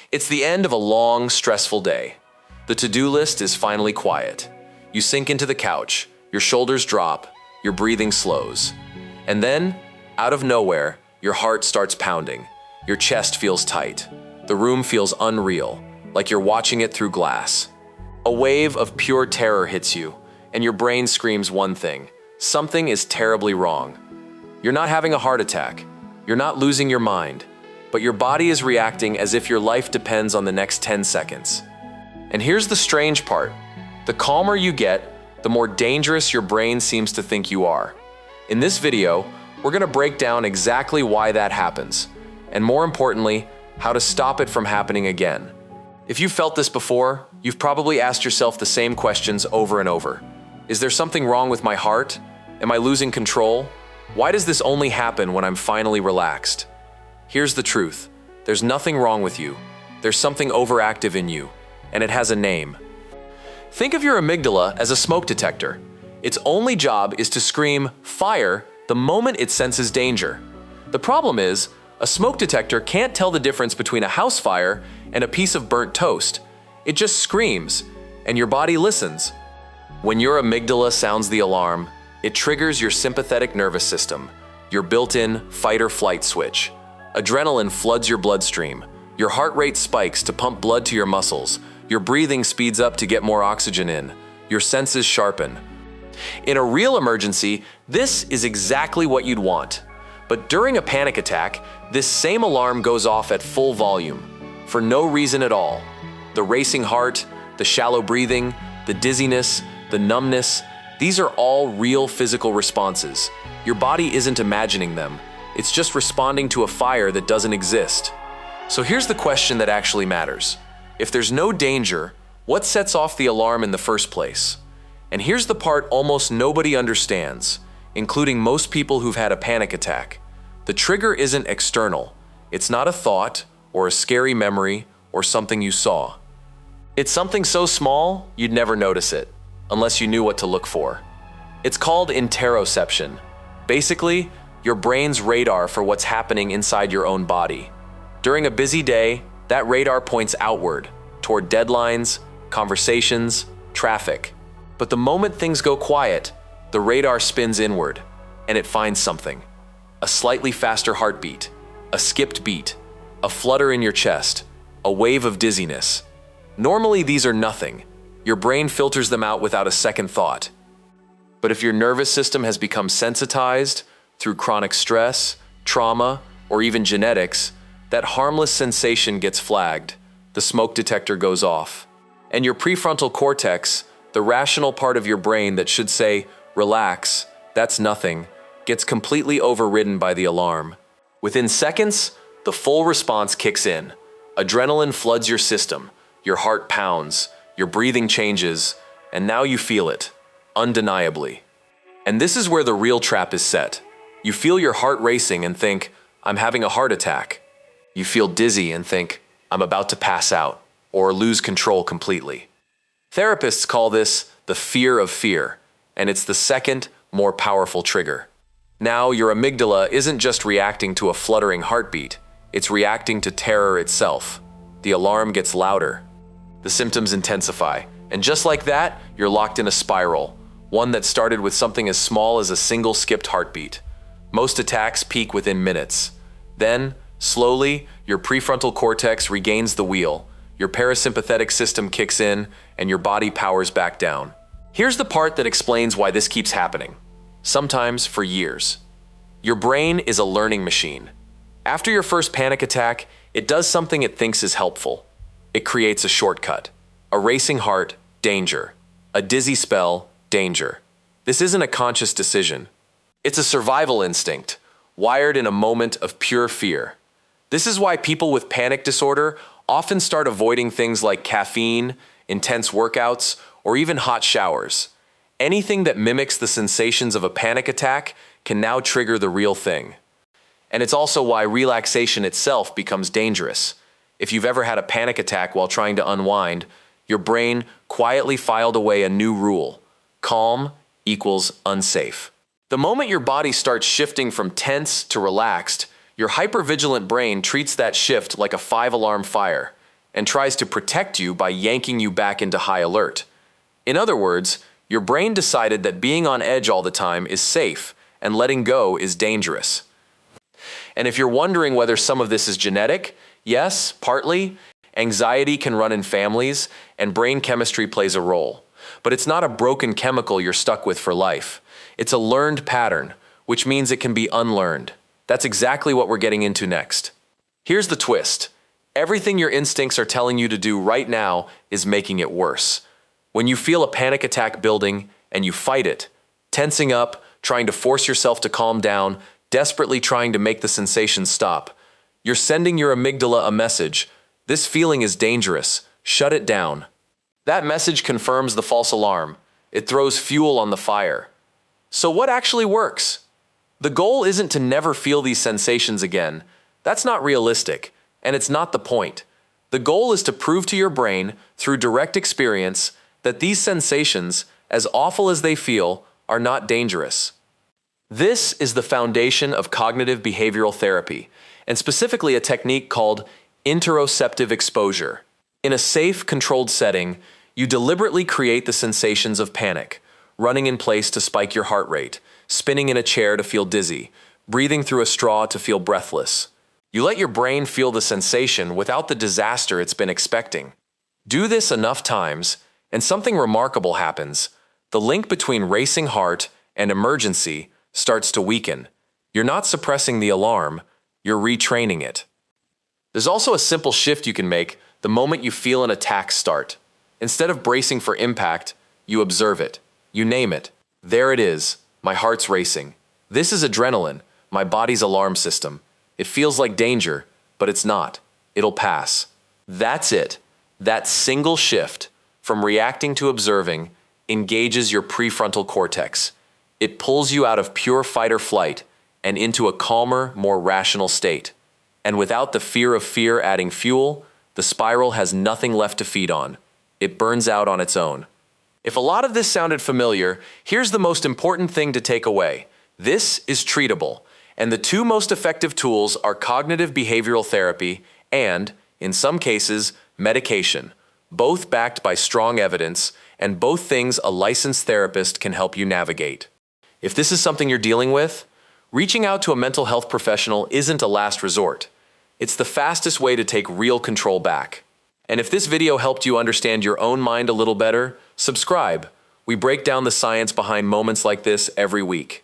It's the end of a long, stressful day. The to-do list is finally quiet. You sink into the couch, your shoulders drop, your breathing slows. And then, out of nowhere, your heart starts pounding. Your chest feels tight. The room feels unreal, like you're watching it through glass. A wave of pure terror hits you, and your brain screams one thing: something is terribly wrong. You're not having a heart attack. You're not losing your mind, but your body is reacting as if your life depends on the next 10 seconds. And here's the strange part. The calmer you get, the more dangerous your brain seems to think you are. In this video, we're going to break down exactly why that happens, and more importantly, how to stop it from happening again. If you've felt this before, you've probably asked yourself the same questions over and over. Is there something wrong with my heart? Am I losing control? Why does this only happen when I'm finally relaxed? Here's the truth. There's nothing wrong with you. There's something overactive in you, and it has a name. Think of your amygdala as a smoke detector. Its only job is to scream "fire" the moment it senses danger. The problem is, a smoke detector can't tell the difference between a house fire and a piece of burnt toast. It just screams, and your body listens. When your amygdala sounds the alarm, it triggers your sympathetic nervous system, your built-in fight-or-flight switch. Adrenaline floods your bloodstream. Your heart rate spikes to pump blood to your muscles. Your breathing speeds up to get more oxygen in. Your senses sharpen. In a real emergency, this is exactly what you'd want. But during a panic attack, this same alarm goes off at full volume, for no reason at all. The racing heart, the shallow breathing, the dizziness, the numbness, these are all real physical responses. Your body isn't imagining them. It's just responding to a fire that doesn't exist. So here's the question that actually matters. If there's no danger, what sets off the alarm in the first place? And here's the part almost nobody understands, including most people who've had a panic attack. The trigger isn't external. It's not a thought, or a scary memory, or something you saw. It's something so small, you'd never notice it, unless you knew what to look for. It's called interoception. Basically, your brain's radar for what's happening inside your own body. During a busy day, that radar points outward, toward deadlines, conversations, traffic. But the moment things go quiet, the radar spins inward, and it finds something. A slightly faster heartbeat, a skipped beat, a flutter in your chest, a wave of dizziness. Normally these are nothing. Your brain filters them out without a second thought. But if your nervous system has become sensitized through chronic stress, trauma, or even genetics, that harmless sensation gets flagged. The smoke detector goes off. And your prefrontal cortex, the rational part of your brain that should say, "Relax, that's nothing," gets completely overridden by the alarm. Within seconds, the full response kicks in. Adrenaline floods your system, your heart pounds, your breathing changes, and now you feel it, undeniably. And this is where the real trap is set. You feel your heart racing and think, "I'm having a heart attack." You feel dizzy and think, "I'm about to pass out," or lose control completely. Therapists call this the fear of fear, and it's the second, more powerful trigger. Now, your amygdala isn't just reacting to a fluttering heartbeat, it's reacting to terror itself. The alarm gets louder. The symptoms intensify, and just like that, you're locked in a spiral, one that started with something as small as a single skipped heartbeat. Most attacks peak within minutes. Then, slowly, your prefrontal cortex regains the wheel, your parasympathetic system kicks in, and your body powers back down. Here's the part that explains why this keeps happening, sometimes for years. Your brain is a learning machine. After your first panic attack, it does something it thinks is helpful. It creates a shortcut. A racing heart, danger. A dizzy spell, danger. This isn't a conscious decision. It's a survival instinct, wired in a moment of pure fear. This is why people with panic disorder often start avoiding things like caffeine, intense workouts, or even hot showers. Anything that mimics the sensations of a panic attack can now trigger the real thing. And it's also why relaxation itself becomes dangerous. If you've ever had a panic attack while trying to unwind, your brain quietly filed away a new rule: calm equals unsafe. The moment your body starts shifting from tense to relaxed, your hypervigilant brain treats that shift like a 5-alarm fire. and tries to protect you by yanking you back into high alert. In other words, your brain decided that being on edge all the time is safe and letting go is dangerous. And if you're wondering whether some of this is genetic, yes, partly. Anxiety can run in families, and brain chemistry plays a role. But it's not a broken chemical you're stuck with for life. It's a learned pattern, which means it can be unlearned. That's exactly what we're getting into next. Here's the twist. Everything your instincts are telling you to do right now is making it worse. When you feel a panic attack building and you fight it, tensing up, trying to force yourself to calm down, desperately trying to make the sensation stop, you're sending your amygdala a message. This feeling is dangerous. Shut it down. That message confirms the false alarm. It throws fuel on the fire. So what actually works? The goal isn't to never feel these sensations again. That's not realistic, and it's not the point. The goal is to prove to your brain, through direct experience, that these sensations, as awful as they feel, are not dangerous. This is the foundation of cognitive behavioral therapy, and specifically a technique called interoceptive exposure. In a safe, controlled setting, you deliberately create the sensations of panic, running in place to spike your heart rate, spinning in a chair to feel dizzy, breathing through a straw to feel breathless. You let your brain feel the sensation without the disaster it's been expecting. Do this enough times, and something remarkable happens. The link between racing heart and emergency starts to weaken. You're not suppressing the alarm, you're retraining it. There's also a simple shift you can make the moment you feel an attack start. Instead of bracing for impact, you observe it. You name it. There it is. My heart's racing. This is adrenaline, my body's alarm system. It feels like danger, but it's not. It'll pass. That's it. That single shift from reacting to observing engages your prefrontal cortex. It pulls you out of pure fight or flight and into a calmer, more rational state. And without the fear of fear adding fuel, the spiral has nothing left to feed on. It burns out on its own. If a lot of this sounded familiar, here's the most important thing to take away. This is treatable, and the two most effective tools are cognitive behavioral therapy and, in some cases, medication, both backed by strong evidence, and both things a licensed therapist can help you navigate. If this is something you're dealing with, reaching out to a mental health professional isn't a last resort. It's the fastest way to take real control back. And if this video helped you understand your own mind a little better, subscribe. We break down the science behind moments like this every week.